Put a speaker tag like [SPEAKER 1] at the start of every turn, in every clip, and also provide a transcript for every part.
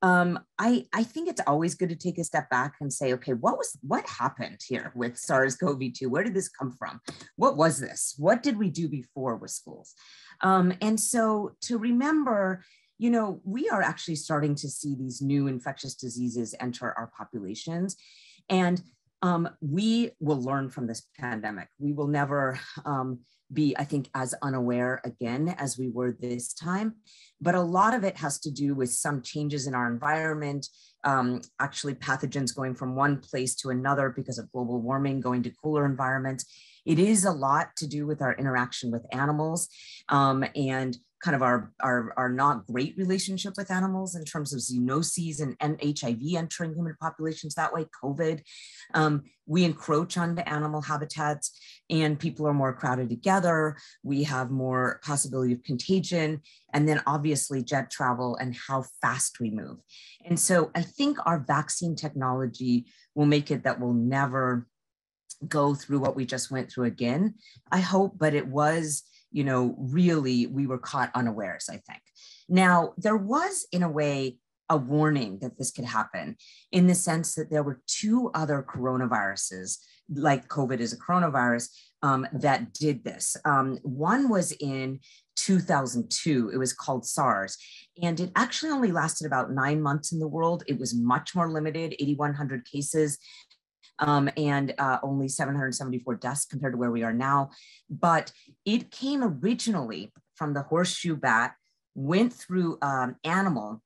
[SPEAKER 1] I think it's always good to take a step back and say, okay, what happened here with SARS-CoV-2? Where did this come from? What was this? What did we do before with schools? And so to remember, we are actually starting to see these new infectious diseases enter our populations. And we will learn from this pandemic. We will never be, I think, as unaware again as we were this time. But a lot of it has to do with some changes in our environment, actually pathogens going from one place to another because of global warming, going to cooler environments. It is a lot to do with our interaction with animals and kind of our not great relationship with animals in terms of zoonoses and HIV entering human populations that way, COVID. We encroach onto animal habitats and people are more crowded together. We have more possibility of contagion, and then obviously jet travel and how fast we move. And so I think our vaccine technology will make it that we'll never go through what we just went through again, I hope, but it was, really, we were caught unawares, I think. Now, there was, in a way, a warning that this could happen in the sense that there were two other coronaviruses, like COVID is a coronavirus, that did this. One was in 2002, it was called SARS, and it actually only lasted about 9 months in the world. It was much more limited, 8,100 cases. And only 774 deaths compared to where we are now. But it came originally from the horseshoe bat, went through animal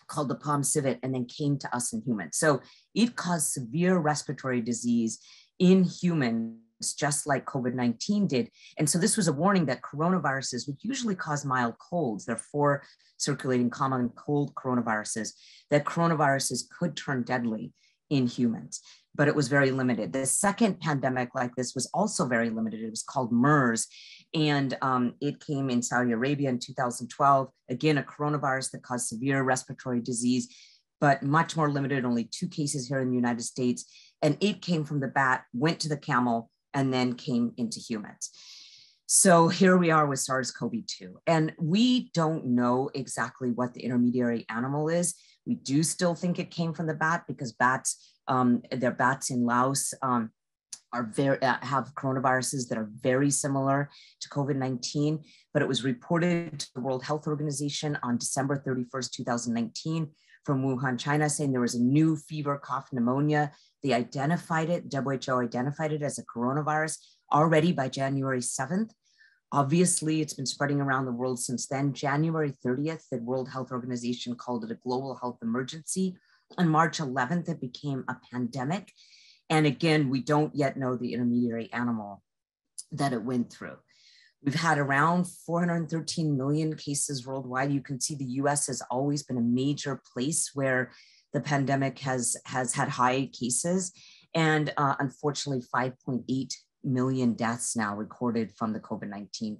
[SPEAKER 1] called the palm civet, and then came to us in humans. So it caused severe respiratory disease in humans, just like COVID-19 did. And so this was a warning that coronaviruses would usually cause mild colds. There are 4 circulating common cold coronaviruses, that coronaviruses could turn deadly in humans, but it was very limited. The second pandemic like this was also very limited. It was called MERS, and it came in Saudi Arabia in 2012. Again, a coronavirus that caused severe respiratory disease, but much more limited, only 2 cases here in the United States. And it came from the bat, went to the camel, and then came into humans. So here we are with SARS-CoV-2, and we don't know exactly what the intermediary animal is. We do still think it came from the bat because bats, their bats in Laos have coronaviruses that are very similar to COVID-19, but it was reported to the World Health Organization on December 31st, 2019 from Wuhan, China, saying there was a new fever, cough, pneumonia. They identified it, WHO identified it as a coronavirus already by January 7th. Obviously, it's been spreading around the world since then. January 30th, the World Health Organization called it a global health emergency. On March 11th, it became a pandemic. And again, we don't yet know the intermediary animal that it went through. We've had around 413 million cases worldwide. You can see the US has always been a major place where the pandemic has had high cases. And unfortunately, 5.8 million deaths now recorded from the COVID-19